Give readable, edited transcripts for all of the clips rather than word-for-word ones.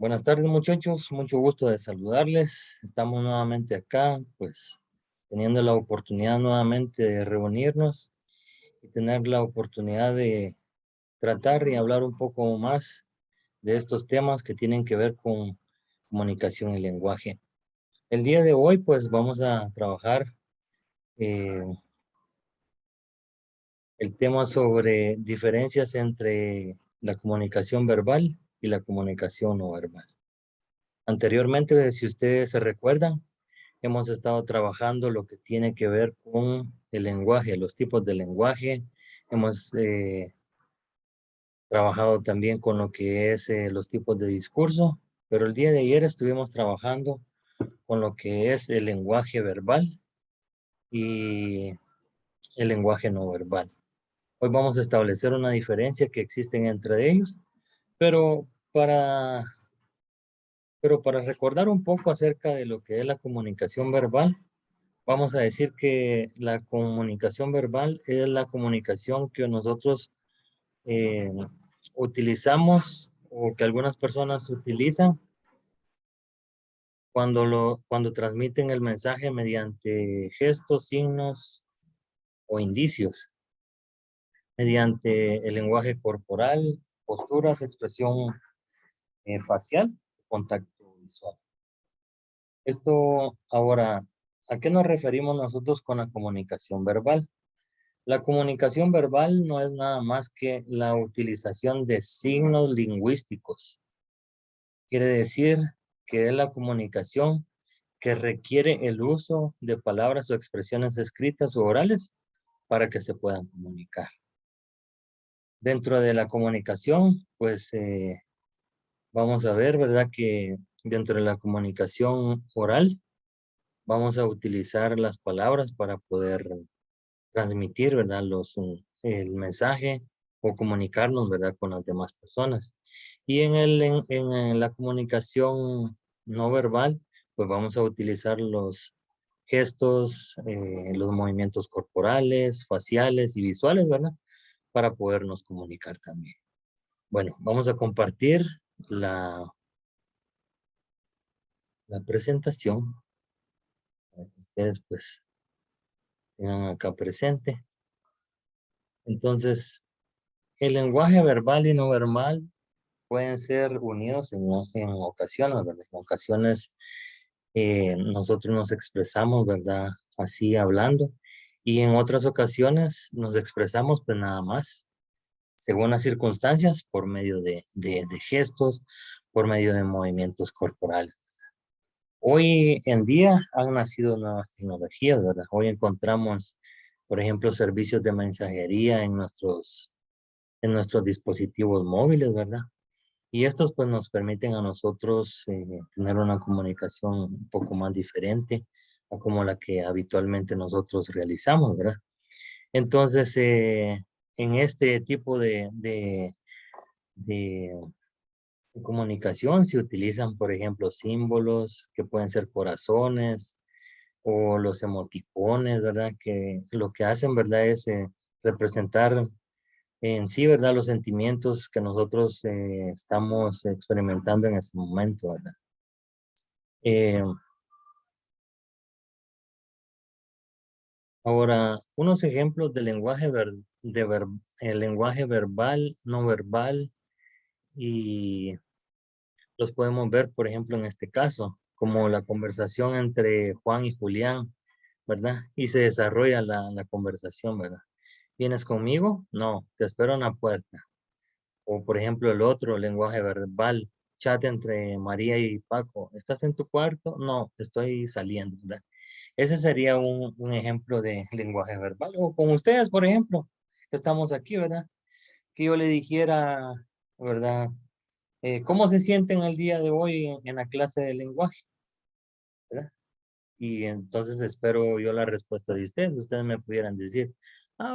Buenas tardes, muchachos, mucho gusto de saludarles. Estamos nuevamente acá, pues teniendo la oportunidad nuevamente de reunirnos y tener la oportunidad de tratar y hablar un poco más de estos temas que tienen que ver con comunicación y lenguaje. El día de hoy, pues vamos a trabajar eh, el tema sobre diferencias entre la comunicación verbal y la comunicación no verbal. Anteriormente, si ustedes se recuerdan, hemos estado trabajando lo que tiene que ver con el lenguaje, los tipos de lenguaje. Hemos trabajado también con lo que es los tipos de discurso, pero el día de ayer estuvimos trabajando con lo que es el lenguaje verbal y el lenguaje no verbal. Hoy vamos a establecer una diferencia que existen entre ellos, pero para, pero para recordar un poco acerca de lo que es la comunicación verbal, vamos a decir que la comunicación verbal es la comunicación que nosotros eh, utilizamos o que algunas personas utilizan cuando transmiten el mensaje mediante gestos, signos o indicios, mediante el lenguaje corporal, posturas, expresión facial, contacto visual. Esto ahora, ¿a qué nos referimos nosotros con la comunicación verbal? La comunicación verbal no es nada más que la utilización de signos lingüísticos. Quiere decir que es la comunicación que requiere el uso de palabras o expresiones escritas o orales para que se puedan comunicar. Dentro de la comunicación, pues vamos a ver, ¿verdad? Que dentro de la comunicación oral, vamos a utilizar las palabras para poder transmitir, ¿verdad? El mensaje o comunicarnos, ¿verdad? Con las demás personas. Y en la comunicación no verbal, pues vamos a utilizar los gestos, los movimientos corporales, faciales y visuales, ¿verdad? Para podernos comunicar también. Bueno, vamos a compartir la, la presentación para que ustedes pues tengan acá presente. Entonces, el lenguaje verbal y no verbal pueden ser unidos en ocasiones, ¿verdad? En ocasiones nosotros nos expresamos, ¿verdad? Así hablando. Y en otras ocasiones nos expresamos pues nada más, según las circunstancias, por medio de gestos, por medio de movimientos corporales. Hoy en día han nacido nuevas tecnologías, ¿verdad? Hoy encontramos, por ejemplo, servicios de mensajería en nuestros dispositivos móviles, ¿verdad? Y estos pues nos permiten a nosotros tener una comunicación un poco más diferente a como la que habitualmente nosotros realizamos, ¿verdad? Entonces, en este tipo de comunicación se utilizan, por ejemplo, símbolos que pueden ser corazones o los emoticones, ¿verdad? Que lo que hacen, ¿verdad? Es representar en sí, ¿verdad? Los sentimientos que nosotros estamos experimentando en ese momento, ¿verdad? Eh, Ahora, unos ejemplos de lenguaje, el lenguaje verbal, no verbal, y los podemos ver, por ejemplo, en este caso, como la conversación entre Juan y Julián, ¿verdad? Y se desarrolla la conversación, ¿verdad? ¿Vienes conmigo? No, te espero en la puerta. O por ejemplo el otro lenguaje verbal, chat entre María y Paco. ¿Estás en tu cuarto? No, estoy saliendo, ¿verdad? Ese sería un ejemplo de lenguaje verbal. O con ustedes, por ejemplo, que estamos aquí, ¿verdad? Que yo le dijera, ¿verdad? ¿Cómo se sienten el día de hoy en la clase de lenguaje? ¿Verdad? Y entonces espero yo la respuesta de ustedes. Ustedes me pudieran decir,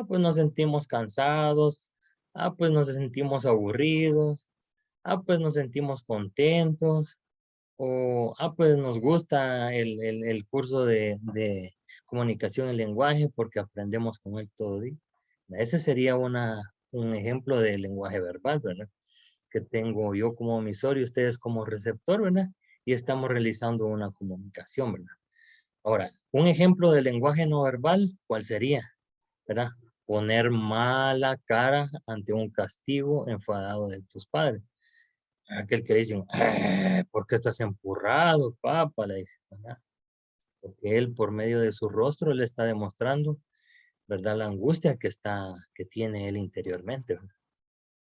pues nos sentimos cansados, pues nos sentimos aburridos, pues nos sentimos contentos, o pues nos gusta el curso de comunicación y lenguaje porque aprendemos con él todo día. Ese sería un ejemplo de lenguaje verbal, ¿verdad? que tengo yo como emisor y ustedes como receptor, ¿verdad? Y estamos realizando una comunicación, ¿verdad? Ahora, un ejemplo de lenguaje no verbal, ¿cuál sería? ¿Verdad? Poner mala cara ante un castigo enfadado de tus padres. Aquel que le dicen, ¿por qué estás empurrado, papá? Le dice, ¿verdad? Porque él por medio de su rostro le está demostrando, ¿verdad? La angustia que tiene él interiormente, ¿verdad?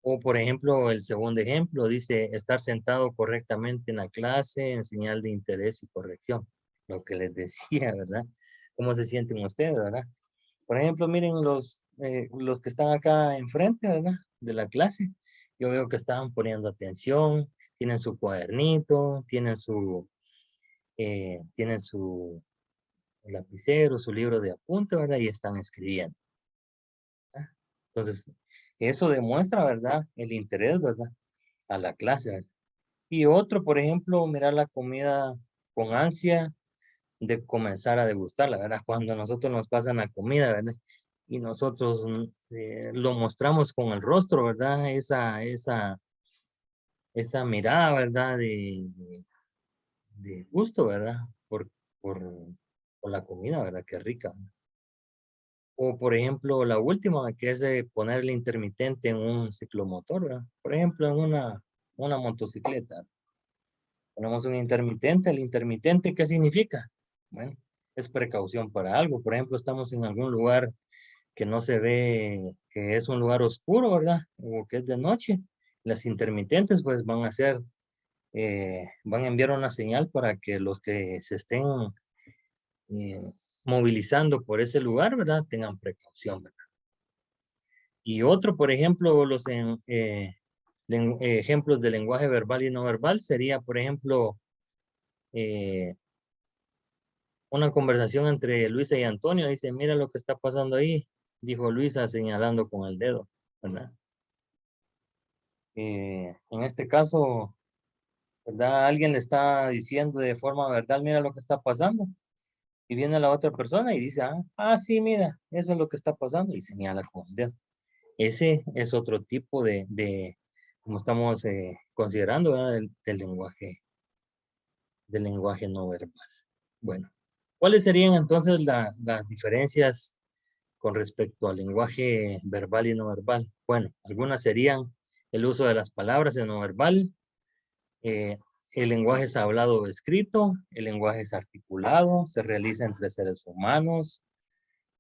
O por ejemplo, el segundo ejemplo dice estar sentado correctamente en la clase en señal de interés y corrección. Lo que les decía, ¿verdad? ¿Cómo se sienten ustedes, verdad? Por ejemplo, miren los que están acá enfrente, ¿verdad? De la clase. Yo veo que estaban poniendo atención, tienen su cuadernito, tienen su lapicero, su libro de apunte, ¿verdad? Y están escribiendo. ¿Verdad? Entonces, eso demuestra, ¿verdad? El interés, ¿verdad? A la clase, ¿verdad? Y otro, por ejemplo, mirar la comida con ansia de comenzar a degustarla, ¿verdad? Cuando a nosotros nos pasan la comida, ¿verdad? Y nosotros lo mostramos con el rostro, ¿verdad? Esa mirada, ¿verdad? De gusto, ¿verdad? Por, por la comida, ¿verdad? Qué rica. O, por ejemplo, la última, que es de poner el intermitente en un ciclomotor, ¿verdad? Por ejemplo, en una motocicleta. Ponemos un intermitente. ¿El intermitente qué significa? Bueno, es precaución para algo. Por ejemplo, estamos en algún lugar que no se ve, que es un lugar oscuro, ¿verdad? O que es de noche. Las intermitentes pues van a enviar una señal para que los que se estén eh, movilizando por ese lugar, ¿verdad? Tengan precaución, ¿verdad? Y otro, por ejemplo, ejemplos de lenguaje verbal y no verbal sería, por ejemplo, eh, una conversación entre Luisa y Antonio. Dice, mira lo que está pasando ahí, dijo Luisa señalando con el dedo, ¿verdad? En este caso, ¿verdad? Alguien le está diciendo de forma verbal, mira lo que está pasando. Y viene la otra persona y dice, sí, mira, eso es lo que está pasando. Y señala con el dedo. Ese es otro tipo como estamos considerando, ¿verdad? Del lenguaje no verbal. Bueno, ¿cuáles serían entonces las diferencias con respecto al lenguaje verbal y no verbal? Bueno, algunas serían el uso de las palabras en no verbal, eh, el lenguaje es hablado o escrito, el lenguaje es articulado, se realiza entre seres humanos,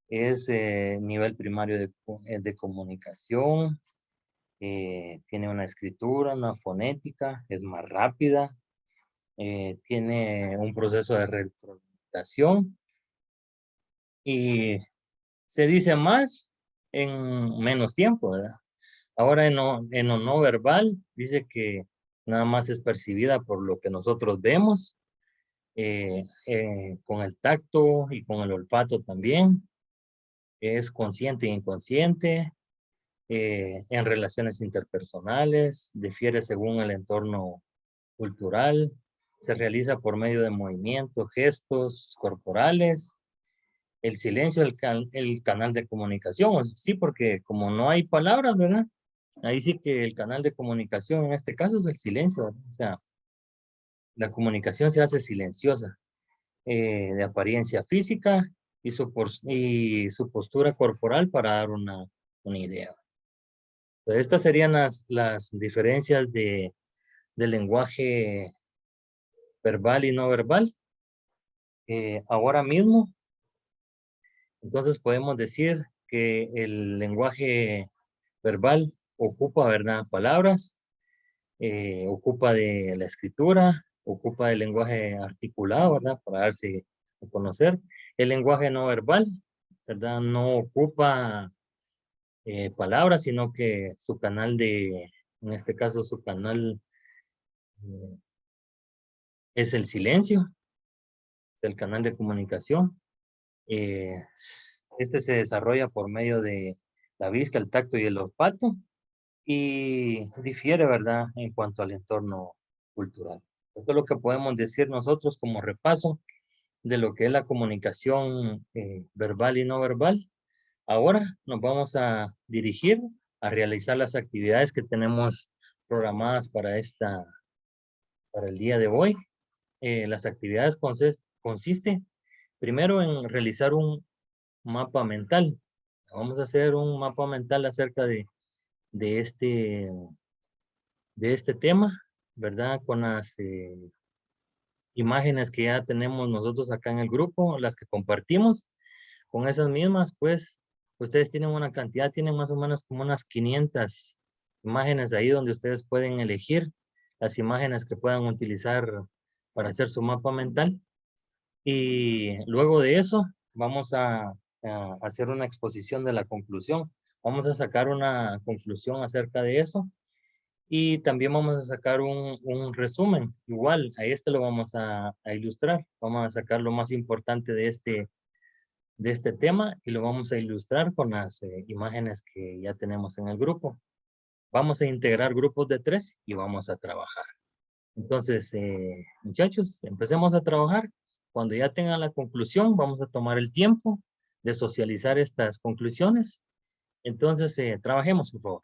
es nivel primario de comunicación, tiene una escritura, una fonética, es más rápida, tiene un proceso de retroalimentación y se dice más en menos tiempo, ¿verdad? Ahora en lo no verbal dice que nada más es percibida por lo que nosotros vemos, con el tacto y con el olfato también. Es consciente e inconsciente. En relaciones interpersonales, difiere según el entorno cultural, se realiza por medio de movimientos, gestos corporales, el silencio, el canal de comunicación, sí, porque como no hay palabras, ¿verdad? Ahí sí que el canal de comunicación en este caso es el silencio, ¿verdad? O sea, la comunicación se hace silenciosa, de apariencia física y su postura corporal para dar una idea. Entonces, estas serían las diferencias del lenguaje verbal y no verbal. Ahora mismo, entonces podemos decir que el lenguaje verbal ocupa, ¿verdad? Palabras, ocupa de la escritura, ocupa del lenguaje articulado, ¿verdad? Para darse a conocer. El lenguaje no verbal, ¿verdad? No ocupa palabras, sino que en este caso su canal eh, es el silencio, es el canal de comunicación. Este se desarrolla por medio de la vista, el tacto y el olfato y difiere, ¿verdad?, en cuanto al entorno cultural. Esto es lo que podemos decir nosotros como repaso de lo que es la comunicación verbal y no verbal. Ahora nos vamos a dirigir a realizar las actividades que tenemos programadas para el día de hoy. Las actividades consiste primero en realizar un mapa mental. Vamos a hacer un mapa mental acerca de este tema, ¿verdad? Con las imágenes que ya tenemos nosotros acá en el grupo, las que compartimos. Con esas mismas, pues, ustedes tienen una cantidad, tienen más o menos como unas 500 imágenes ahí donde ustedes pueden elegir las imágenes que puedan utilizar para hacer su mapa mental. Y luego de eso, vamos a hacer una exposición de la conclusión. Vamos a sacar una conclusión acerca de eso. Y también vamos a sacar un resumen. Igual, a lo vamos a ilustrar. Vamos a sacar lo más importante de este tema y lo vamos a ilustrar con las imágenes que ya tenemos en el grupo. Vamos a integrar grupos de 3 y vamos a trabajar. Entonces, muchachos, empecemos a trabajar. Cuando ya tengan la conclusión, vamos a tomar el tiempo de socializar estas conclusiones. Entonces, trabajemos, por favor.